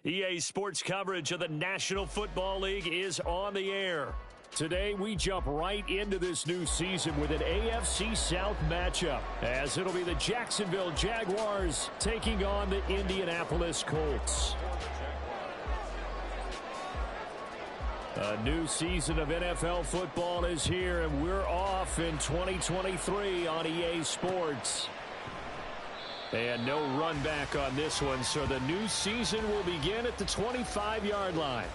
EA Sports coverage of the National Football League is on the air. Today, we jump right into this new season with an AFC South matchup, as it'll be the Jacksonville Jaguars taking on the Indianapolis Colts. A new season of NFL football is here, and we're off in 2023 on EA Sports. And no run back on this one, so the new season will begin at the 25-yard line.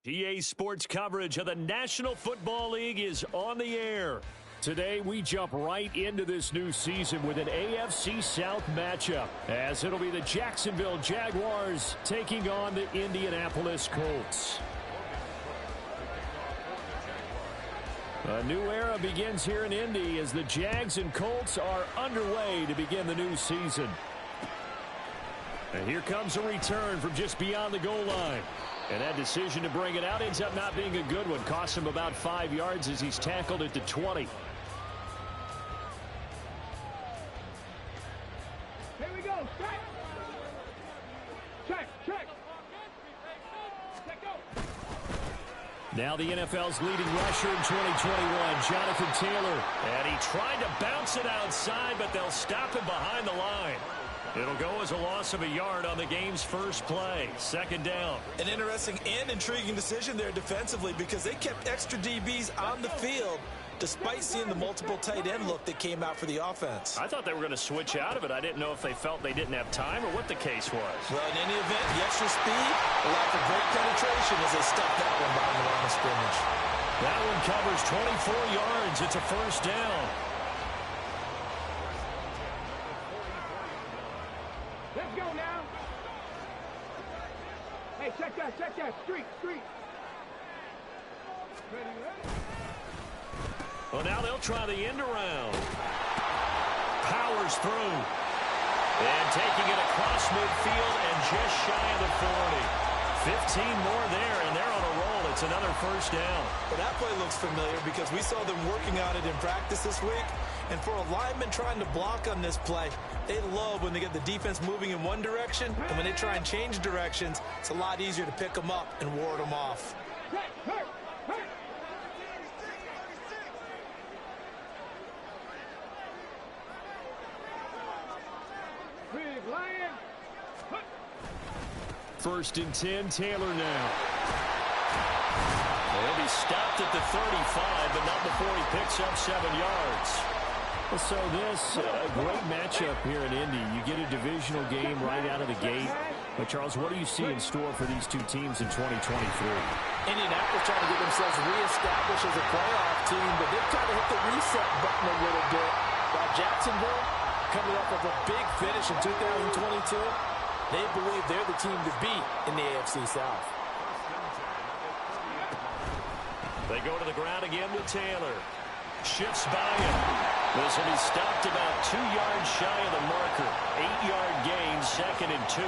EA Sports coverage of the National Football League is on the air. Today, we jump right into this new season with an AFC South matchup, as it'll be the Jacksonville Jaguars taking on the Indianapolis Colts. A new era begins here in Indy as the Jags and Colts are underway to begin the new season. And here comes a return from just beyond the goal line. And that decision to bring it out ends up not being a good one. Costs him about 5 yards as he's tackled at the 20. Here we go. Check. Check. Check. Check, go. Now the NFL's leading rusher in 2021, Jonathan Taylor. And he tried to bounce it outside, but they'll stop him behind the line. It'll go as a loss of a yard on the game's first play. Second down. An interesting and intriguing decision there defensively because they kept extra DBs on the field despite seeing the multiple tight end look that came out for the offense. I thought they were going to switch out of it. I didn't know if they felt they didn't have time or what the case was. Well, in any event, the extra speed allowed for great penetration as they stuffed that one behind the line of scrimmage. That one covers 24 yards. It's a first down. Let's go now. Hey, check that. Street. Ready? Well, now they'll try the end around. Powers through. And taking it across midfield and just shy of the 40. 15 more there, and they're on a roll. It's another first down. Well, that play looks familiar because we saw them working on it in practice this week. And for a lineman trying to block on this play, they love when they get the defense moving in one direction. And when they try and change directions, it's a lot easier to pick them up and ward them off. Hurt. Big Lion. First and 10, Taylor now. He'll be stopped at the 35, but not before he picks up 7 yards. So this, a great matchup here in Indy. You get a divisional game right out of the gate. But, Charles, what do you see in store for these two teams in 2023? Indianapolis trying to get themselves reestablished as a playoff team, but they're trying to hit the reset button a little bit. While Jacksonville, coming off of a big finish in 2022, they believe they're the team to beat in the AFC South. They go to the ground again with Taylor. Shifts by him. This will be stopped about 2 yards shy of the marker. 8-yard gain, 2nd and 2.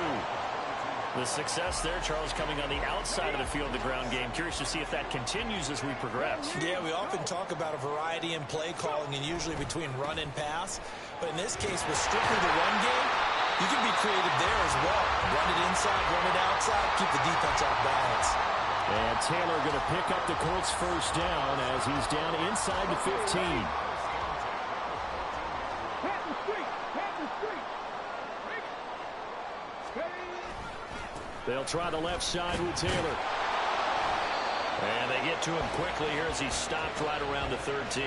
The success there, Charles, coming on the outside of the field, the ground game. Curious to see if that continues as we progress. Yeah, we often talk about a variety in play calling and usually between run and pass. But in this case, with strictly the run game, you can be creative there as well. Run it inside, run it outside, keep the defense off balance. And Taylor going to pick up the Colts first down as he's down inside the 15. They'll try the left side with Taylor. And they get to him quickly here as he's stopped right around the 13.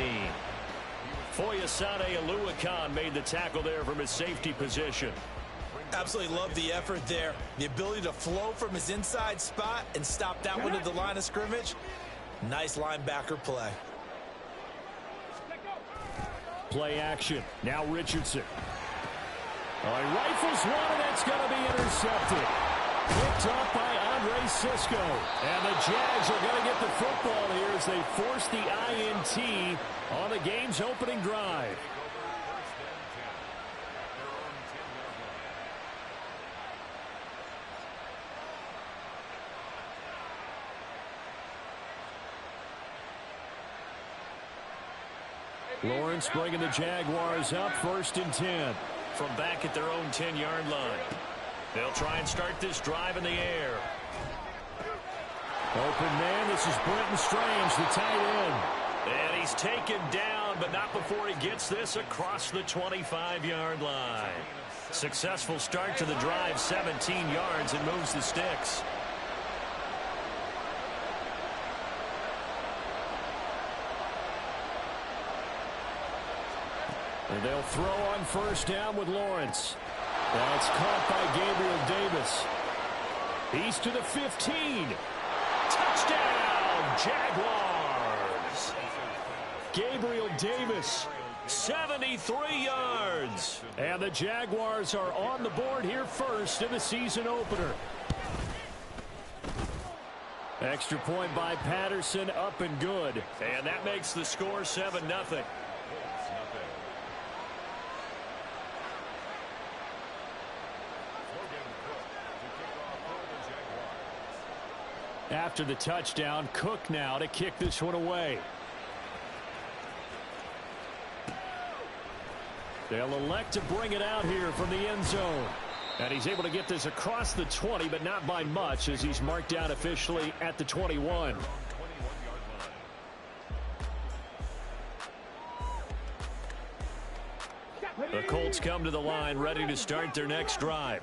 Foyesade Oluwakan made the tackle there from his safety position. Absolutely love the effort there. The ability to flow from his inside spot and stop that one at the line of scrimmage. Nice linebacker play. Play action. Now Richardson. He rifles one, and that's going to be intercepted. Picked up by Andre Cisco. And the Jags are going to get the football here as they force the INT on the game's opening drive. Lawrence bringing the Jaguars up, 1st and 10. From back at their own 10-yard line. They'll try and start this drive in the air. Open man, this is Brenton Strange, the tight end. And he's taken down, but not before he gets this across the 25-yard line. Successful start to the drive, 17 yards, and moves the sticks. And they'll throw on first down with Lawrence. That's caught by Gabriel Davis. He's to the 15. Touchdown, Jaguars. Gabriel Davis, 73 yards. And the Jaguars are on the board here first in the season opener. Extra point by Patterson, up and good. And that makes the score 7-0. After the touchdown, Cook now to kick this one away. They'll elect to bring it out here from the end zone. And he's able to get this across the 20, but not by much as he's marked out officially at the 21. The Colts come to the line ready to start their next drive.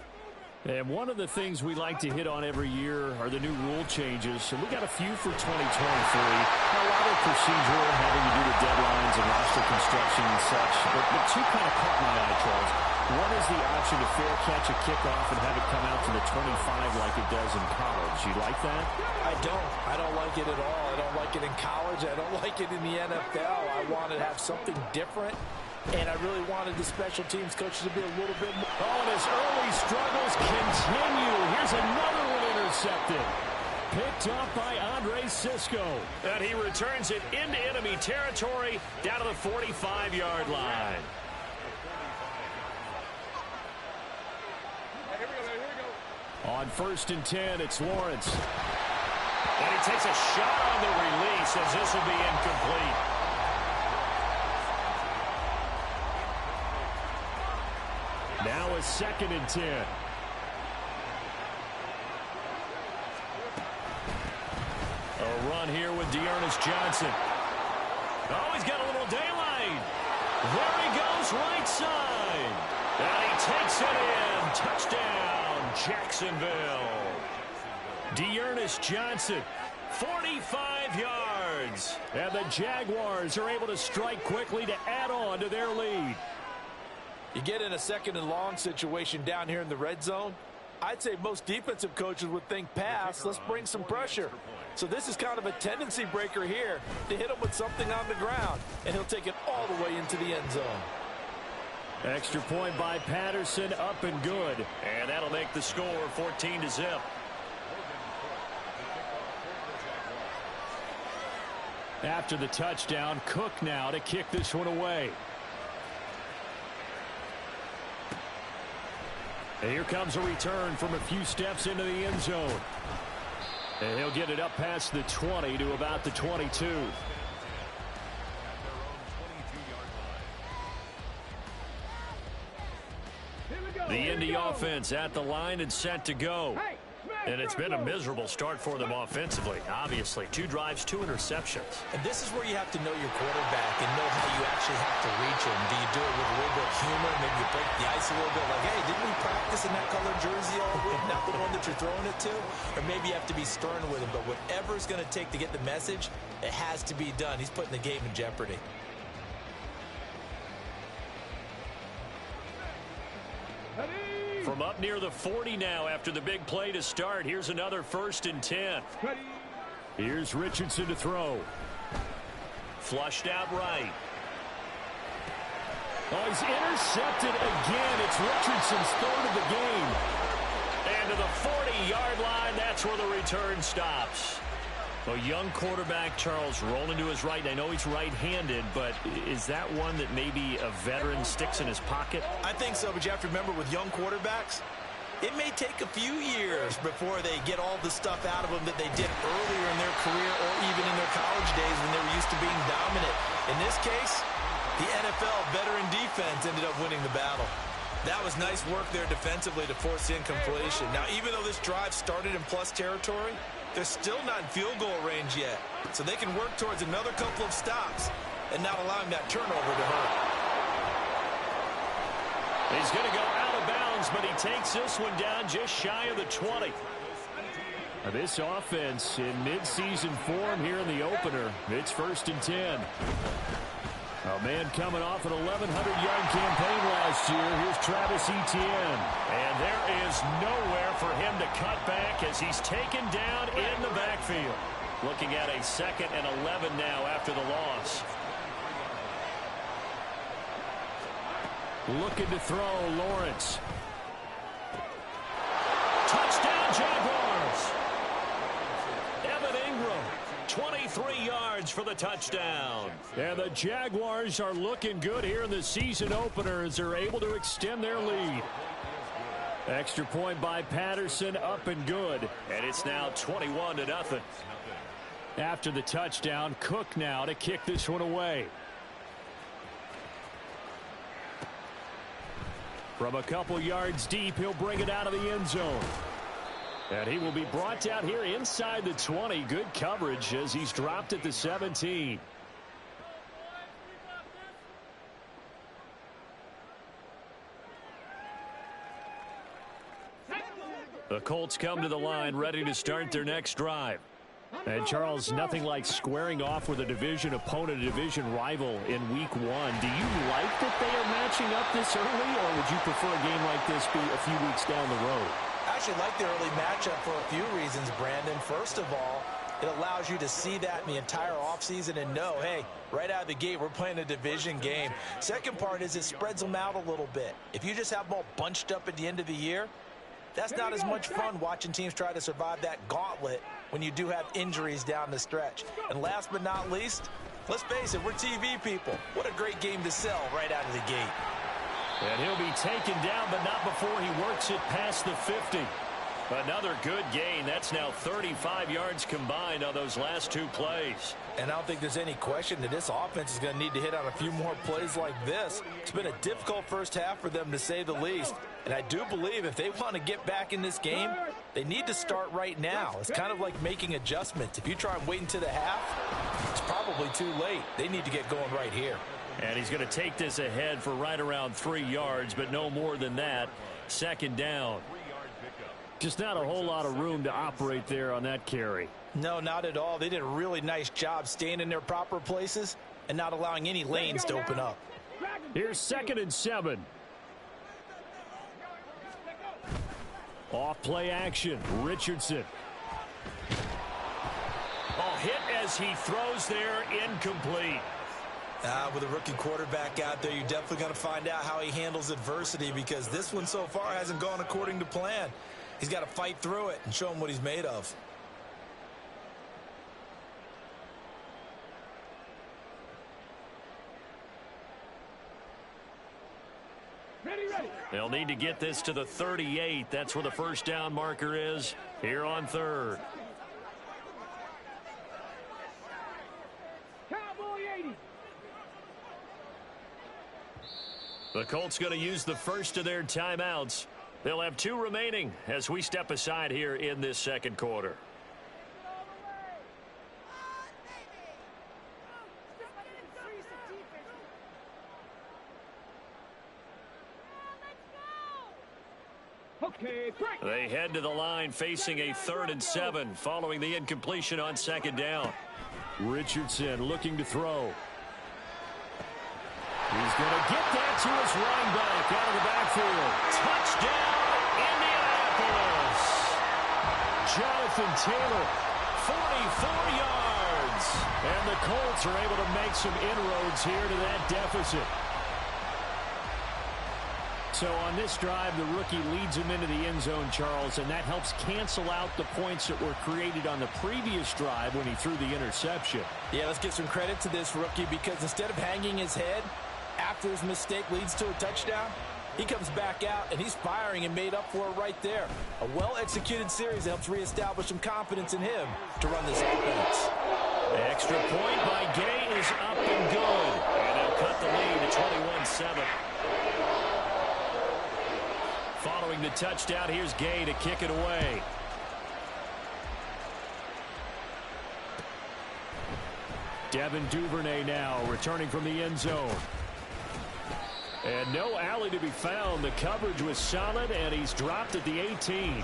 And one of the things we like to hit on every year are the new rule changes. And we got a few for 2023. A lot of procedural, having to do with deadlines and roster construction and such. But two kind of caught my eye, Charles. One is the option to fair catch a kickoff and have it come out to the 25 like it does in college. You like that? I don't. I don't like it at all. I don't like it in college. I don't like it in the NFL. I want to have something different. And I really wanted the special teams coaches to be a little bit more. Oh, and his early struggles continue. Here's another one intercepted. Picked up by Andre Cisco. And he returns it into enemy territory down to the 45-yard line. On 1st and 10, it's Lawrence. And he takes a shot on the release as this will be incomplete. Now a 2nd and 10. A run here with Dearness Johnson. Oh, he's got a little daylight. There he goes, right side. And he takes it in. Touchdown, Jacksonville. Dearness Johnson, 45 yards. And the Jaguars are able to strike quickly to add on to their lead. You get in a 2nd and long situation down here in the red zone. I'd say most defensive coaches would think pass. Let's bring some pressure. So this is kind of a tendency breaker here to hit him with something on the ground. And he'll take it all the way into the end zone. Extra point by Patterson, up and good. And that'll make the score 14-0. After the touchdown, Cook now to kick this one away. And here comes a return from a few steps into the end zone. And he'll get it up past the 20 to about the 22. The Indy offense at the line and set to go. And it's been a miserable start for them offensively. Obviously, 2 drives, 2 interceptions. And this is where you have to know your quarterback and know how you actually have to reach him. Do you do it with a little bit of humor? Maybe you break the ice a little bit like, hey, didn't we practice in that color jersey all week? Not the one that you're throwing it to? Or maybe you have to be stern with him. But whatever it's going to take to get the message, it has to be done. He's putting the game in jeopardy. From up near the 40 now after the big play to start. Here's another 1st and 10. Here's Richardson to throw. Flushed out right. Oh, he's intercepted again. It's Richardson's 3rd of the game. And to the 40-yard line, that's where the return stops. A young quarterback, Charles, rolling to his right. I know he's right-handed, but is that one that maybe a veteran sticks in his pocket? I think so, but you have to remember with young quarterbacks, it may take a few years before they get all the stuff out of them that they did earlier in their career or even in their college days when they were used to being dominant. In this case, the NFL veteran defense ended up winning the battle. That was nice work there defensively to force the incompletion. Now, even though this drive started in plus territory, they're still not in field goal range yet. So they can work towards another couple of stops and not allowing that turnover to hurt. He's going to go out of bounds, but he takes this one down just shy of the 20. Now this offense in midseason form here in the opener. It's 1st and 10. A man coming off an 1,100-yard campaign last year. Here's Travis Etienne. And there is nowhere for him to cut back as he's taken down in the backfield. Looking at a 2nd and 11 now after the loss. Looking to throw, Lawrence. Touchdown, Jaguars. Evan Ingram. 23 yards for the touchdown. And the Jaguars are looking good here in the season opener as they're able to extend their lead. Extra point by Patterson, up and good. And it's now 21-0. After the touchdown, Cook now to kick this one away. From a couple yards deep, he'll bring it out of the end zone. And he will be brought down here inside the 20. Good coverage as he's dropped at the 17. The Colts come to the line ready to start their next drive. And, Charles, nothing like squaring off with a division opponent, a division rival in Week 1. Do you like that they are matching up this early, or would you prefer a game like this be a few weeks down the road? I actually like the early matchup for a few reasons, Brandon. First of all, it allows you to see that in the entire offseason and know, hey, right out of the gate, we're playing a division game. Second part is it spreads them out a little bit. If you just have them all bunched up at the end of the year, that's not as much fun watching teams try to survive that gauntlet when you do have injuries down the stretch. And last but not least, let's face it, we're TV people. What a great game to sell right out of the gate. And he'll be taken down, but not before he works it past the 50. Another good gain. That's now 35 yards combined on those last two plays. And I don't think there's any question that this offense is going to need to hit on a few more plays like this. It's been a difficult first half for them, to say the least. And I do believe if they want to get back in this game, they need to start right now. It's kind of like making adjustments. If you try and wait until the half, it's probably too late. They need to get going right here. And he's going to take this ahead for right around 3 yards, but no more than that. Second down. Just not a whole lot of room to operate there on that carry. No, not at all. They did a really nice job staying in their proper places and not allowing any lanes to open up. Here's 2nd and 7. Off play action. Richardson. Oh, hit as he throws there, incomplete. With a rookie quarterback out there, you're definitely going to find out how he handles adversity, because this one so far hasn't gone according to plan. He's got to fight through it and show him what he's made of. Ready. They'll need to get this to the 38. That's where the first down marker is here on 3rd. Cowboy 80. The Colts going to use the first of their timeouts. They'll have 2 remaining as we step aside here in this second quarter. Okay, break. They head to the line facing a 3rd and 7 following the incompletion on 2nd down. Richardson looking to throw. He's going to get that to his running back out of the backfield. Touchdown, Indianapolis. Jonathan Taylor, 44 yards. And the Colts are able to make some inroads here to that deficit. So on this drive, the rookie leads him into the end zone, Charles, and that helps cancel out the points that were created on the previous drive when he threw the interception. Yeah, let's give some credit to this rookie, because instead of hanging his head after his mistake leads to a touchdown, he comes back out and he's firing and made up for it right there. A well-executed series that helps reestablish some confidence in him to run this offense. The extra point by Gay is up and good. And they'll cut the lead to 21-7. Following the touchdown, here's Gay to kick it away. Devin Duvernay now returning from the end zone. And no alley to be found. The coverage was solid, and he's dropped at the 18.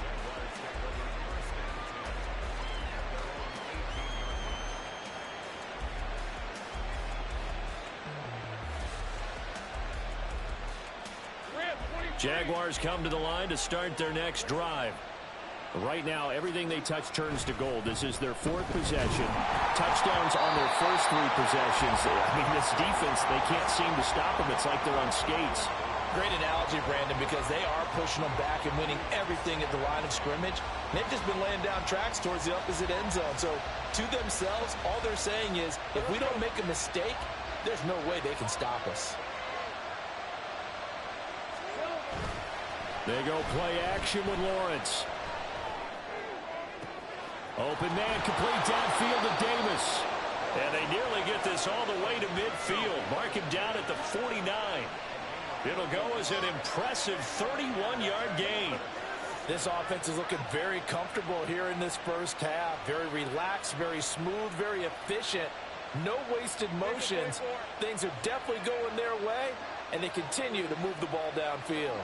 Jaguars come to the line to start their next drive. Right now, everything they touch turns to gold. This is their 4th possession. Touchdowns on their first 3 possessions. I mean, this defense, they can't seem to stop them. It's like they're on skates. Great analogy, Brandon, because they are pushing them back and winning everything at the line of scrimmage. They've just been laying down tracks towards the opposite end zone. So, to themselves, all they're saying is, if we don't make a mistake, there's no way they can stop us. They go play action with Lawrence. Open man, complete downfield to Davis. And they nearly get this all the way to midfield. Mark him down at the 49. It'll go as an impressive 31-yard gain. This offense is looking very comfortable here in this first half. Very relaxed, very smooth, very efficient. No wasted motions. Things are definitely going their way, and they continue to move the ball downfield.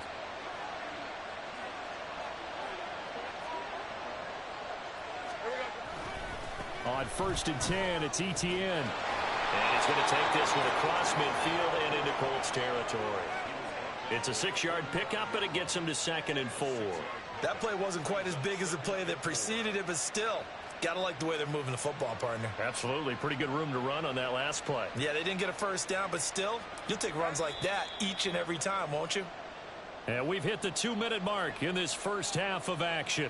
On 1st and 10, it's Etienne. And he's going to take this one across midfield and into Colts territory. It's a 6-yard pickup, and it gets him to 2nd and 4. That play wasn't quite as big as the play that preceded it, but still, gotta like the way they're moving the football, partner. Absolutely. Pretty good room to run on that last play. Yeah, they didn't get a first down, but still, you'll take runs like that each and every time, won't you? And we've hit the 2-minute mark in this first half of action.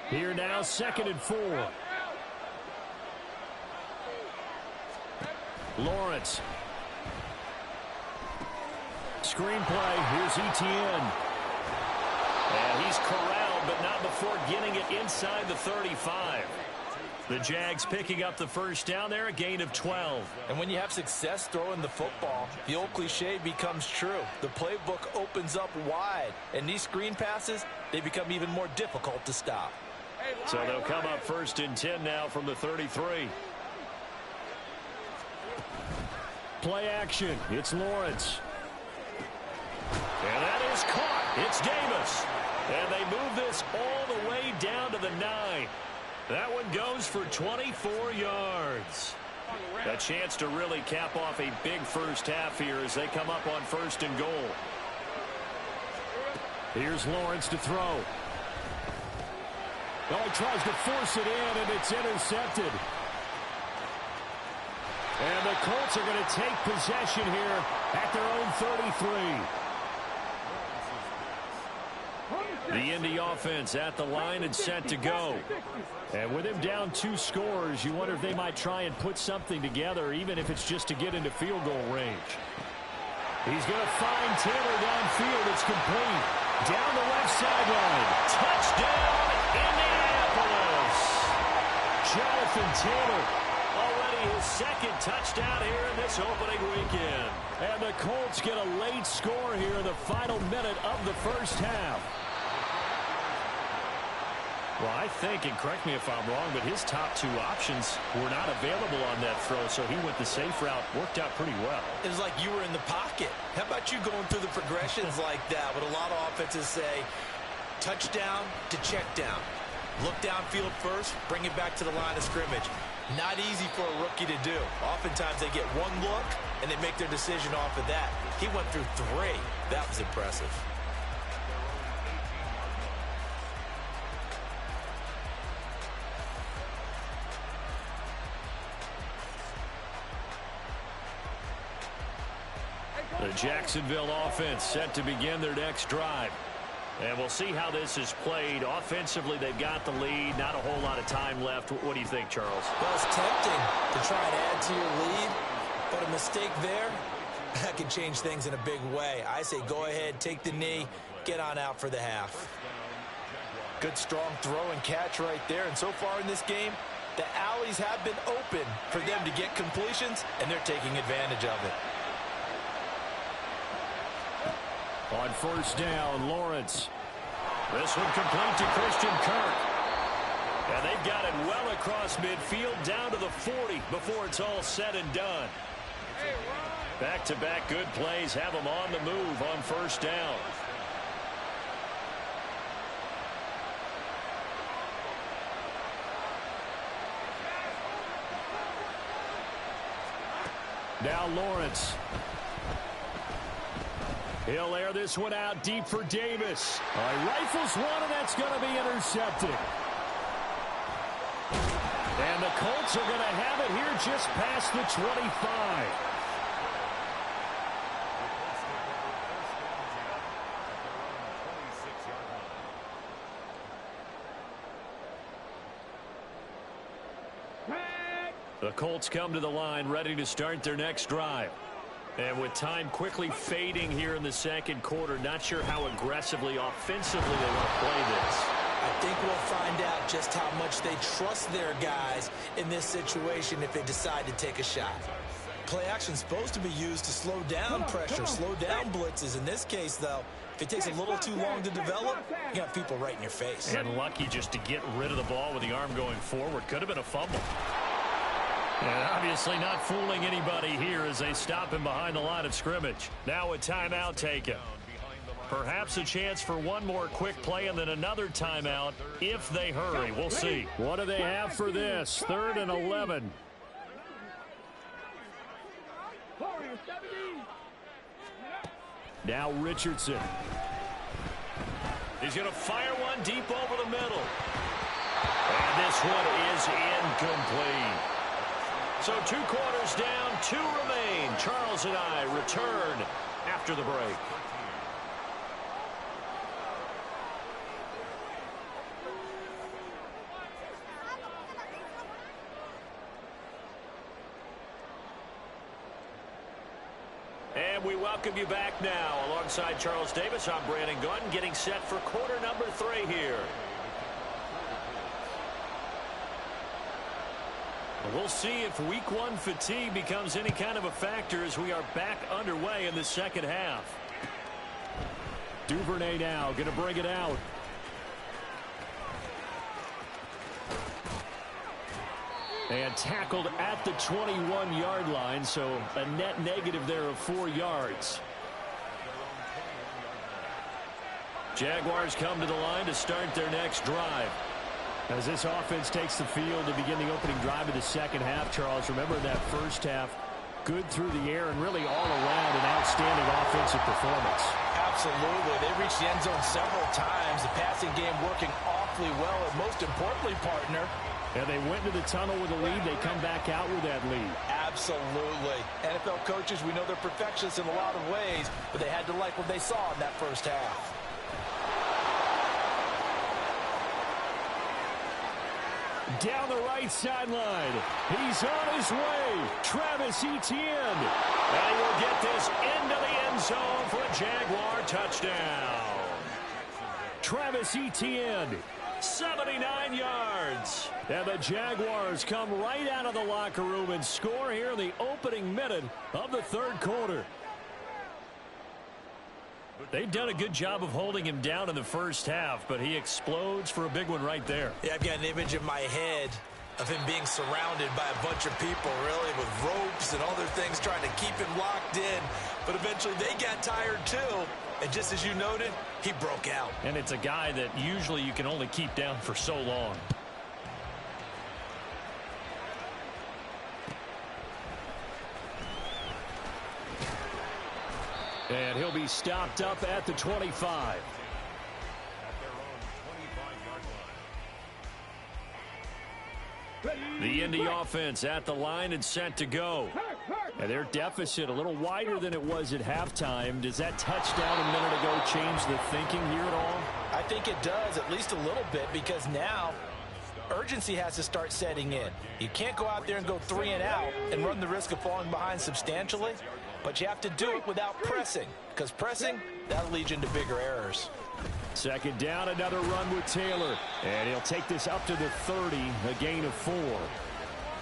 Here now, 2nd and 4. Lawrence. Screenplay. Here's Etienne. And he's corralled, but not before getting it inside the 35. The Jags picking up the first down there, a gain of 12. And when you have success throwing the football, the old cliche becomes true. The playbook opens up wide, and these screen passes, they become even more difficult to stop. So they'll come up 1st and 10 now from the 33. Play action. It's Lawrence. And that is caught. It's Davis. And they move this all the way down to the 9. That one goes for 24 yards. A chance to really cap off a big first half here as they come up on 1st and goal. Here's Lawrence to throw. Oh, he tries to force it in, and it's intercepted. And the Colts are going to take possession here at their own 33. The Indy offense at the line and set to go. And with him down 2 scores, you wonder if they might try and put something together, even if it's just to get into field goal range. He's going to find Taylor downfield. It's complete. Down the left sideline. Touchdown, Indianapolis. Jonathan Taylor, already his 2nd touchdown here in this opening weekend. And the Colts get a late score here in the final minute of the first half. Well, I think, and correct me if I'm wrong, but his top 2 options were not available on that throw, so he went the safe route. Worked out pretty well. It was like you were in the pocket. How about you going through the progressions like that? What a lot of offenses say, touchdown to check down. Look downfield first, bring it back to the line of scrimmage. Not easy for a rookie to do. Oftentimes they get one look, and they make their decision off of that. He went through 3. That was impressive. The Jacksonville offense set to begin their next drive. And we'll see how this is played. Offensively, they've got the lead. Not a whole lot of time left. What do you think, Charles? Well, it's tempting to try and add to your lead, but a mistake there, that can change things in a big way. I say go ahead, take the knee, get on out for the half. Good, strong throw and catch right there. And so far in this game, the alleys have been open for them to get completions, and they're taking advantage of it. On 1st down, Lawrence. This one complete to Christian Kirk. And they've got it well across midfield down to the 40 before it's all said and done. Back-to-back good plays have them on the move on 1st down. Now Lawrence. He'll air this one out deep for Davis. Rifles one, and that's going to be intercepted. And the Colts are going to have it here just past the 25. The Colts come to the line ready to start their next drive. And with time quickly fading here in the 2nd quarter, not sure how aggressively, offensively they want to play this. I think we'll find out just how much they trust their guys in this situation if they decide to take a shot. Play action's supposed to be used to slow down pressure, slow down blitzes. In this case, though, if it takes a little too long to develop, you got people right in your face. And lucky just to get rid of the ball with the arm going forward. Could have been a fumble. And obviously not fooling anybody here as they stop him behind the line of scrimmage. Now a timeout taken. Perhaps a chance for one more quick play and then another timeout if they hurry. We'll see. What do they have for this? 3rd and 11. Now Richardson. He's going to fire one deep over the middle. And this one is incomplete. So 2 quarters down, 2 remain. Charles and I return after the break. And we welcome you back now. Alongside Charles Davis, I'm Brandon Gunn, getting set for quarter number 3 here. We'll see if week 1 fatigue becomes any kind of a factor as we are back underway in the second half. Duvernay now going to bring it out. And tackled at the 21-yard line, so a net negative there of 4 yards. Jaguars come to the line to start their next drive. As this offense takes the field to begin the opening drive of the second half, Charles, remember that first half, good through the air and really all around an outstanding offensive performance. Absolutely. They reached the end zone several times. The passing game working awfully well, and most importantly, partner, and they went into the tunnel with a lead. They come back out with that lead. Absolutely. NFL coaches, we know they're perfectionists in a lot of ways, but they had to like what they saw in that first half. Down the right sideline. He's on his way. Travis Etienne. And he will get this into the end zone for a Jaguar touchdown. Travis Etienne, 79 yards. And the Jaguars come right out of the locker room and score here in the opening minute of the 3rd quarter. They've done a good job of holding him down in the first half, but he explodes for a big one right there. Yeah, I've got an image in my head of him being surrounded by a bunch of people, really, with ropes and other things trying to keep him locked in. But eventually they got tired too. And just as you noted, he broke out. And it's a guy that usually you can only keep down for so long. And he'll be stopped up at the 25. The Indy offense at the line and set to go. And their deficit a little wider than it was at halftime. Does that touchdown a minute ago change the thinking here at all? I think it does, at least a little bit, because now urgency has to start setting in. You can't go out there and go 3 and out and run the risk of falling behind substantially. But you have to do it without pressing, because pressing, that'll lead you into bigger errors. Second down, another run with Taylor. And he'll take this up to the 30, a gain of 4.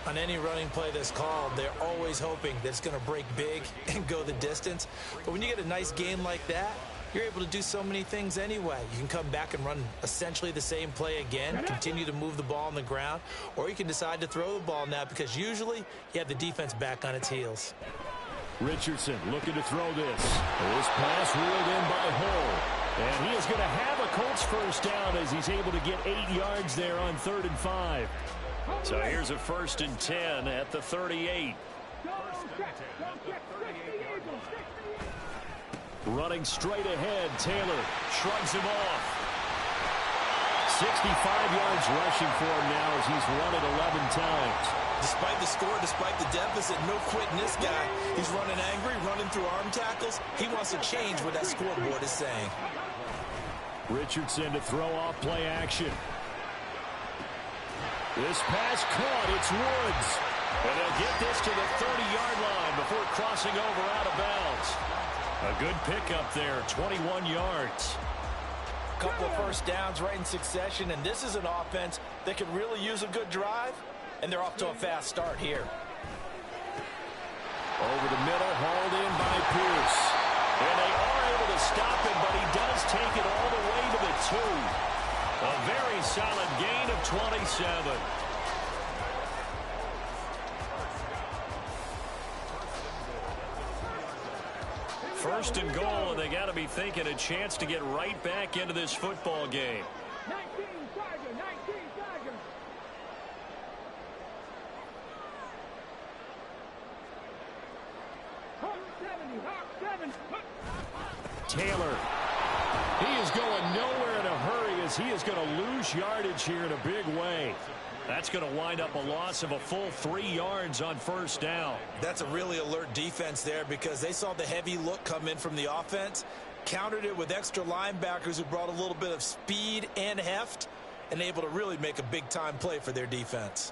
On any running play that's called, they're always hoping that it's going to break big and go the distance. But when you get a nice gain like that, you're able to do so many things anyway. You can come back and run essentially the same play again, continue to move the ball on the ground, or you can decide to throw the ball now because usually you have the defense back on its heels. Richardson looking to throw this. This pass reeled in by Hull. And he is going to have a Colts first down as he's able to get 8 yards there on 3rd and 5. So here's a 1st and 10 at the 38. Running straight ahead, Taylor shrugs him off. 65 yards rushing for him now as he's run it 11 times. Despite the score, despite the deficit, no quitting this guy. He's running angry, running through arm tackles. He wants to change what that scoreboard is saying. Richardson to throw off play action. This pass caught. It's Woods. And they'll get this to the 30-yard line before crossing over out of bounds. A good pickup there, 21 yards. A couple of first downs right in succession, and this is an offense that could really use a good drive, and they're off to a fast start here. Over the middle, hauled in by Pierce. And they are able to stop him, but he does take it all the way to the 2. A very solid gain of 27. First and goal, and they got to be thinking a chance to get right back into this football game. 19 Tiger, 19 Tiger. Hawk 70, Hawk 7. Taylor. He is going nowhere in a hurry as he is going to lose yardage here in a big way. That's going to wind up a loss of a full 3 yards on first down. That's a really alert defense there because they saw the heavy look come in from the offense, countered it with extra linebackers who brought a little bit of speed and heft, and able to really make a big-time play for their defense.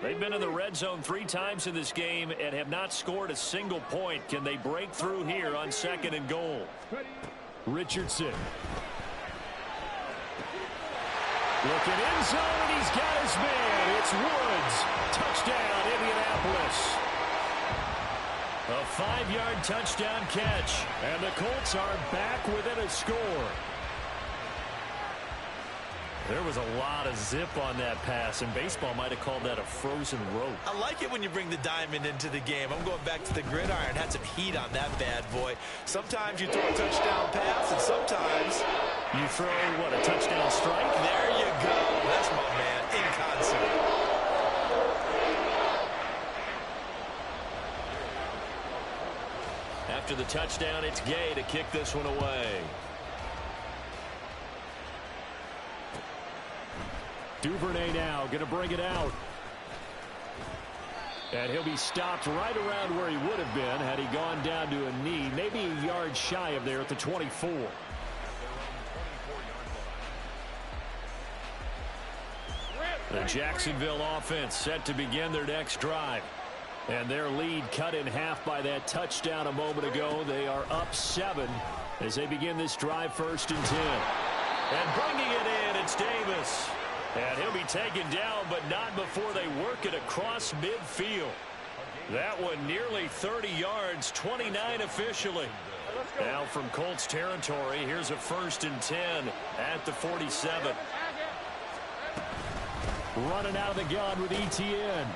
They've been in the red zone 3 times in this game and have not scored a single point. Can they break through here on second and goal? Richardson. Looking end zone, and he's got his man. It's Woods. Touchdown, Indianapolis. A 5-yard touchdown catch. And the Colts are back within a score. There was a lot of zip on that pass, and baseball might have called that a frozen rope. I like it when you bring the diamond into the game. I'm going back to the gridiron. Had some heat on that bad boy. Sometimes you throw a touchdown pass, and sometimes you throw, what, a touchdown strike? There you go. That's my man, in concert. After the touchdown, it's Gay to kick this one away. Duvernay now going to bring it out. And he'll be stopped right around where he would have been had he gone down to a knee, maybe a yard shy of there at the 24. The Jacksonville offense set to begin their next drive. And their lead cut in half by that touchdown a moment ago. They are up 7 as they begin this drive, 1st and 10. And bringing it in, it's Davis. And he'll be taken down, but not before they work it across midfield. That one nearly 30 yards, 29 officially. Now from Colts territory, here's a 1st and 10 at the 47. Running out of the gun with Etienne.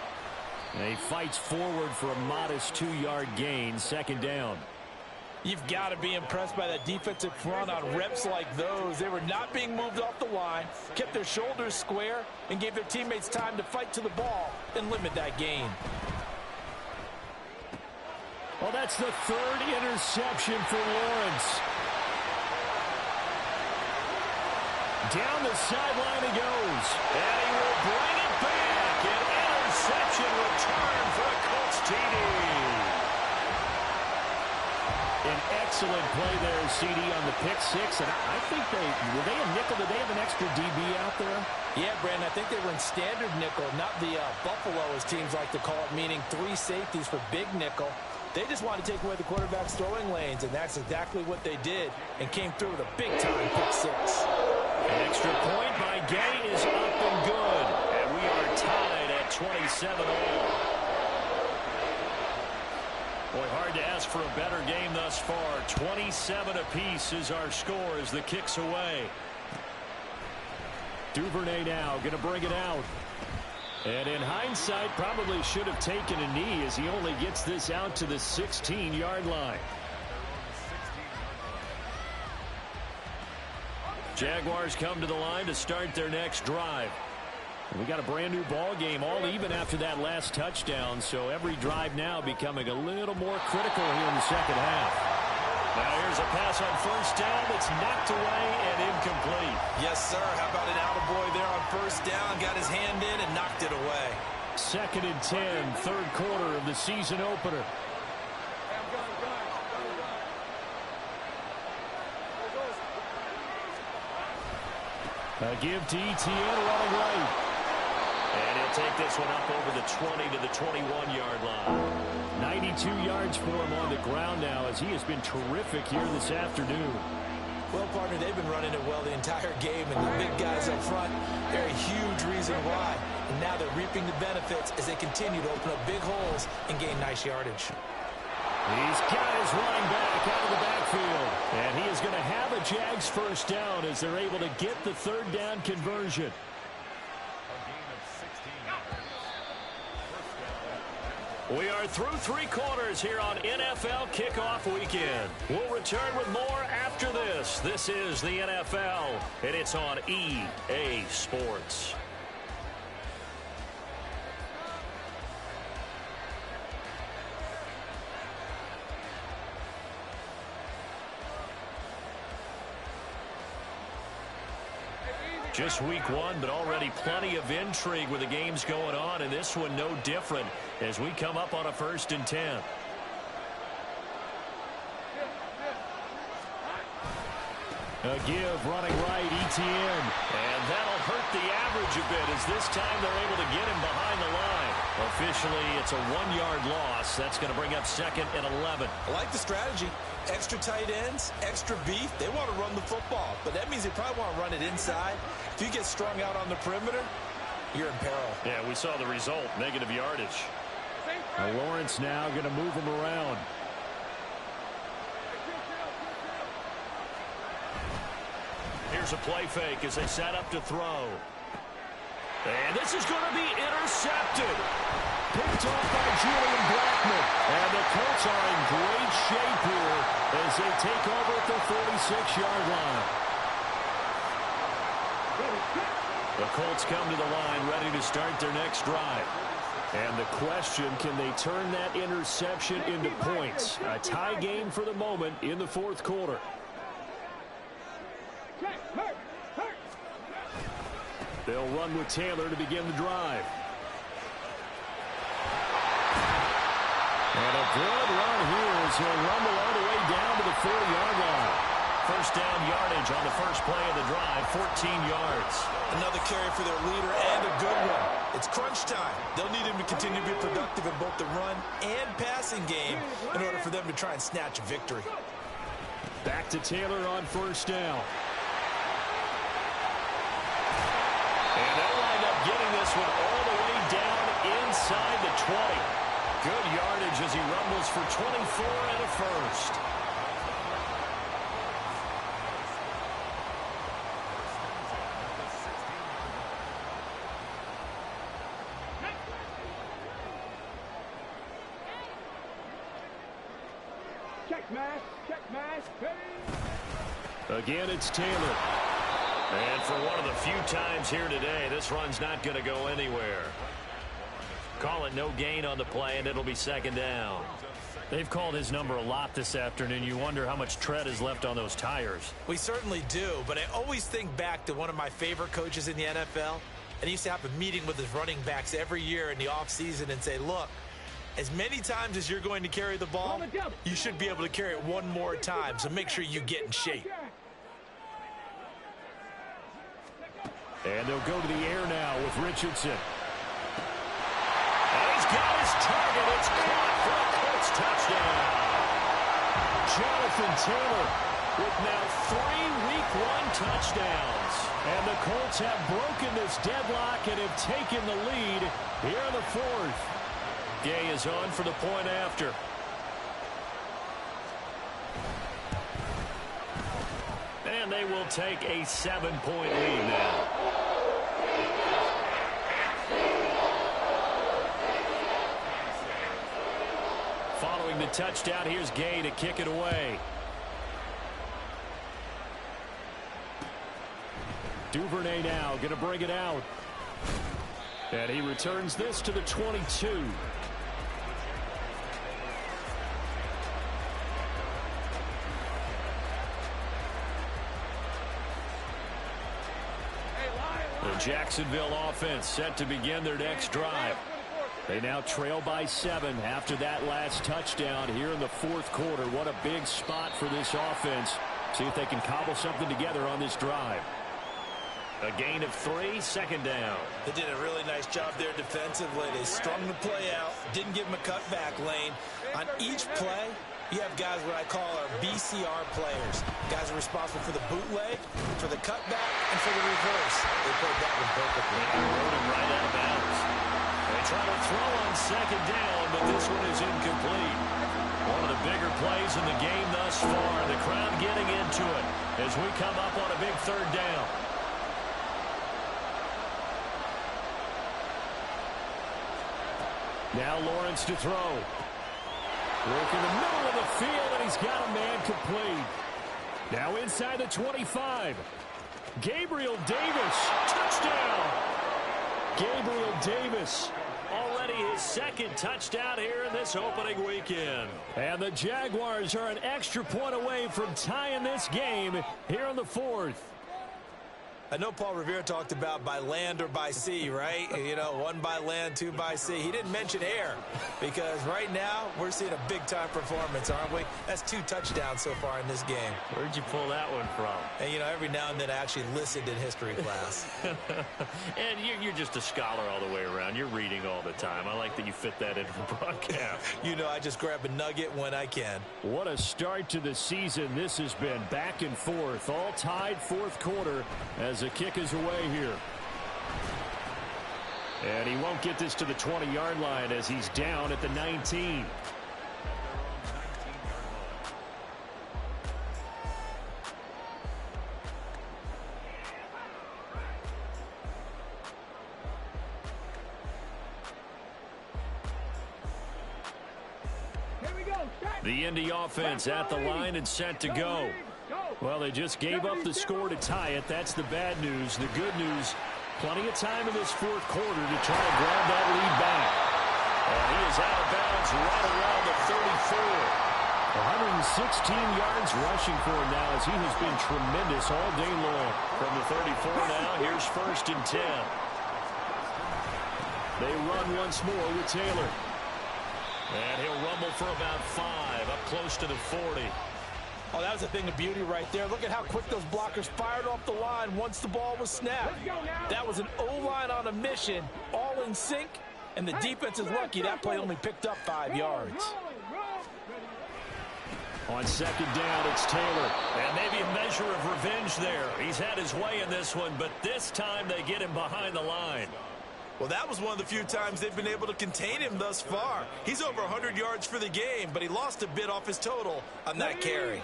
And he fights forward for a modest 2-yard gain, 2nd down. You've got to be impressed by that defensive front on reps like those. They were not being moved off the line, kept their shoulders square, and gave their teammates time to fight to the ball and limit that gain. Well, that's the 3rd interception for Lawrence. Down the sideline he goes. And he will bring it back. An interception return for a Colts TD. An excellent play there, CD, on the pick 6. And I think were they a nickel? Did they have an extra DB out there? Yeah, Brandon, I think they were in standard nickel, not the Buffalo, as teams like to call it, meaning 3 safeties for big nickel. They just wanted to take away the quarterback's throwing lanes, and that's exactly what they did, and came through with a big-time pick 6. An extra point by Gay is up and good. And we are tied at 27 all. Boy, hard to ask for a better game thus far. 27 apiece is our score as the kick's away. Duvernay now going to bring it out. And in hindsight, probably should have taken a knee as he only gets this out to the 16-yard line. Jaguars come to the line to start their next drive. We got a brand new ball game, all even after that last touchdown, so every drive now becoming a little more critical here in the second half. Now here's a pass on 1st down that's knocked away and incomplete. Yes, sir. How about an attaboy there on 1st down? Got his hand in and knocked it away. 2nd and 10, 3rd quarter of the season opener. A give to Etienne running right. And he'll take this one up over the 20 to the 21-yard line. 92 yards for him on the ground now as he has been terrific here this afternoon. Well, partner, they've been running it well the entire game, and the big guys up front, they're a huge reason why. And now they're reaping the benefits as they continue to open up big holes and gain nice yardage. He's got his running back out of the backfield. And he is going to have a Jags 1st down as they're able to get the 3rd down conversion. We are through 3 quarters here on NFL Kickoff Weekend. We'll return with more after this. This is the NFL, and it's on EA Sports. Just week 1, but already plenty of intrigue with the games going on, and this one no different as we come up on a 1st and 10. A give running right, Etienne. And that'll hurt the average a bit as this time they're able to get him behind the line. Officially, it's a 1-yard loss. That's going to bring up 2nd and 11. I like the strategy. Extra tight ends, extra beef. They want to run the football, but that means they probably want to run it inside. If you get strung out on the perimeter, you're in peril. Yeah, we saw the result, negative yardage. Now Lawrence now going to move him around. Here's a play fake as they set up to throw. And this is going to be intercepted. Picked off by Julian Blackmon. And the Colts are in great shape here as they take over at the 46-yard line. The Colts come to the line ready to start their next drive. And the question, can they turn that interception into points? A tie game for the moment in the 4th quarter. They'll run with Taylor to begin the drive. And a good run here as he'll rumble all the way down to the 40-yard line. First down yardage on the first play of the drive, 14 yards. Another carry for their leader and a good one. It's crunch time. They'll need him to continue to be productive in both the run and passing game in order for them to try and snatch a victory. Back to Taylor on first down. And they'll wind up getting this one all the way down inside the 20. Good yardage as he rumbles for 24 and a first. Check mask, Again, it's Taylor. And for one of the few times here today, this run's not going to go anywhere. Call it no gain on the play, and it'll be 2nd down. They've called his number a lot this afternoon. You wonder how much tread is left on those tires. We certainly do, but I always think back to one of my favorite coaches in the NFL, and he used to have a meeting with his running backs every year in the offseason and say, look, as many times as you're going to carry the ball, you should be able to carry it one more time, so make sure you get in shape. And they'll go to the air now with Richardson. And he's got his target. It's caught for a Colts touchdown. Jonathan Taylor with now 3 Week 1 touchdowns. And the Colts have broken this deadlock and have taken the lead here in the 4th. Gay is on for the point after. And they will take a 7-point lead now. Following the touchdown, here's Gay to kick it away. Duvernay now going to bring it out. And he returns this to the 22. The Jacksonville offense set to begin their next drive. They now trail by 7 after that last touchdown here in the 4th quarter. What a big spot for this offense. See if they can cobble something together on this drive. A gain of 3, 2nd down. They did a really nice job there defensively. They strung the play out, didn't give him a cutback lane. On each play, you have guys what I call our BCR players. Guys are responsible for the bootleg, for the cutback, and for the reverse. They played that one perfectly. And rode him right out of bounds. They try to throw on 2nd down, but this one is incomplete. One of the bigger plays in the game thus far. The crowd getting into it as we come up on a big 3rd down. Now Lawrence to throw. Work in the middle of the field, and he's got a man complete. Now inside the 25. Gabriel Davis, touchdown. Gabriel Davis, already his second touchdown here in this opening weekend. And the Jaguars are an extra point away from tying this game here in the fourth. I know Paul Revere talked about by land or by sea, right? You know, one by land, two by sea. He didn't mention air because right now we're seeing a big-time performance, aren't we? That's 2 touchdowns so far in this game. Where'd you pull that one from? And, you know, every now and then I actually listened in history class. And you're just a scholar all the way around. You're reading all the time. I like that you fit that into the broadcast. You know, I just grab a nugget when I can. What a start to the season this has been. Back and forth, all tied fourth quarter as the kick is away here. And he won't get this to the 20-yard line as he's down at the 19. The Indy offense at the line and set to go. Well, they just gave up the score to tie it. That's the bad news. The good news, plenty of time in this fourth quarter to try to grab that lead back. And he is out of bounds right around the 34. 116 yards rushing for him now as he has been tremendous all day long. From the 34 now, here's 1st and 10. They run once more with Taylor. And he'll rumble for about 5, up close to the 40. Oh, that was a thing of beauty right there. Look at how quick those blockers fired off the line once the ball was snapped. That was an O-line on a mission, all in sync, and the defense is lucky that play only picked up 5 yards. On 2nd down, it's Taylor. And maybe a measure of revenge there. He's had his way in this one, but this time they get him behind the line. Well, that was one of the few times they've been able to contain him thus far. He's over 100 yards for the game, but he lost a bit off his total on that carry.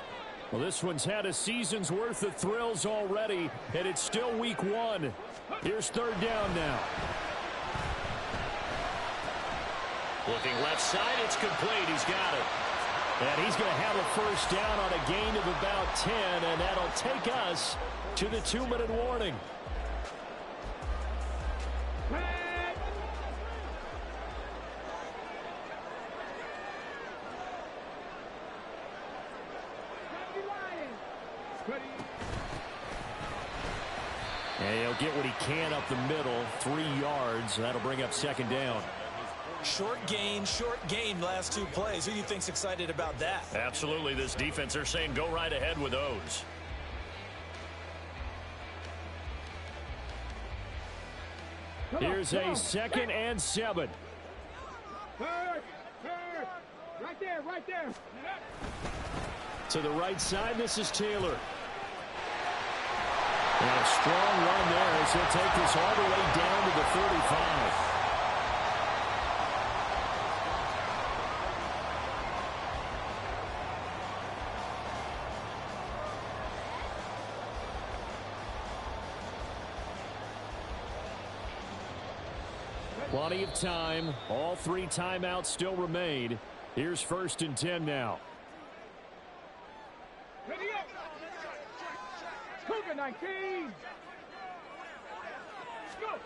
Well, this one's had a season's worth of thrills already, and it's still week 1. Here's 3rd down now. Looking left side, it's complete. He's got it. And he's going to have a 1st down on a gain of about 10, and that'll take us to the 2-minute warning. And he'll get what he can up the middle, 3 yards. That'll bring up 2nd down. Short gain, last 2 plays. Who do you think's excited about that? Absolutely. This defense, they're saying go right ahead with those. Here's a 2nd and 7. Right there. To the right side, this is Taylor. And a strong run there as he'll take this all the way down to the 35. Plenty of time. All 3 timeouts still remain. Here's 1st and 10 now. Ready up. Cougar 19. Go.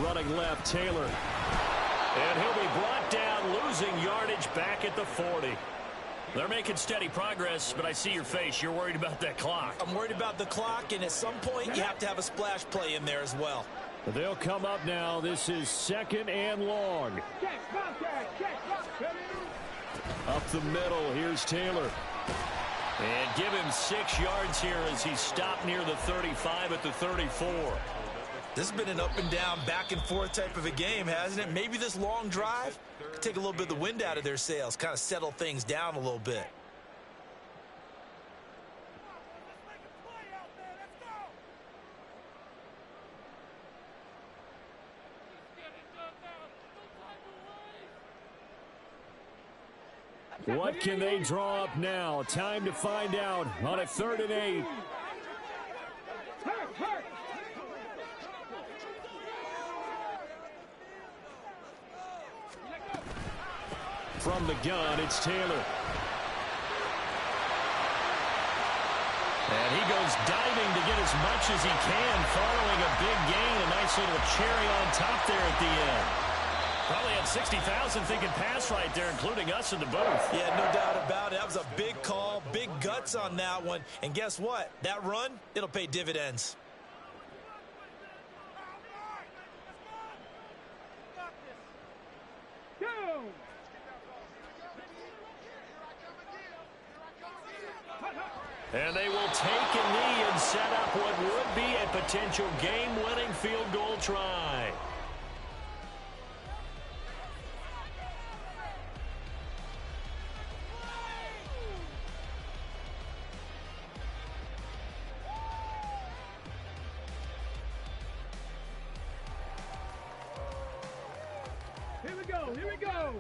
Running left, Taylor. And he'll be brought down, losing yardage back at the 40. They're making steady progress, but I see your face. You're worried about that clock. I'm worried about the clock, and at some point you have to have a splash play in there as well. They'll come up now. This is 2nd and long. Check, contact, check, up the middle. Here's Taylor. And give him 6 yards here as he's stopped near the 35 at the 34. This has been an up and down, back and forth type of a game, hasn't it? Maybe this long drive could take a little bit of the wind out of their sails, kind of settle things down a little bit. What can they draw up now? Time to find out on a 3rd and 8. From the gun, it's Taylor. And he goes diving to get as much as he can, following a big gain. A nice little cherry on top there at the end. Probably had 60,000 thinking pass right there, including us in the booth. Yeah, no doubt about it. That was a big call, big guts on that one. And guess what? That run, it'll pay dividends. Go! And they will take a knee and set up what would be a potential game-winning field goal try. Here we go, here we go!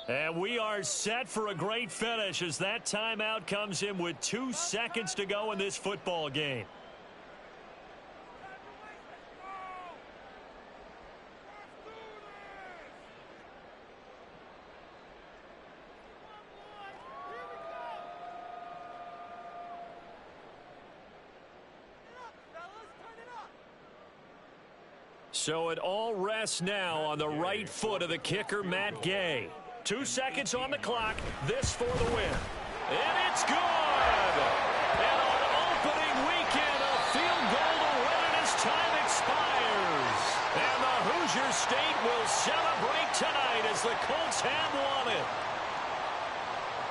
And we are set for a great finish as that timeout comes in with 2 seconds to go in this football game. So it all rests now on the right foot of the kicker, Matt Gay. 2 seconds on the clock. This for the win. And it's good! And on opening weekend, a field goal to win it as time expires. And the Hoosier State will celebrate tonight as the Colts have won it.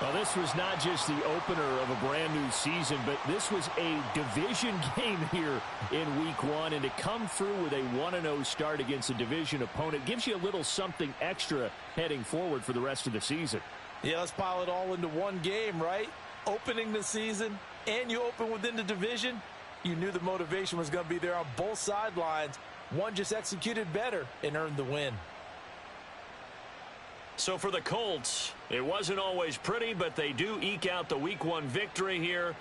Well, this was not just the opener of a brand new season, but this was a division game here in week 1. And to come through with a 1-0 start against a division opponent gives you a little something extra heading forward for the rest of the season. Yeah, let's pile it all into one game, right? Opening the season, and you open within the division. You knew the motivation was going to be there on both sidelines. One just executed better and earned the win. So for the Colts, it wasn't always pretty, but they do eke out the week 1 victory here.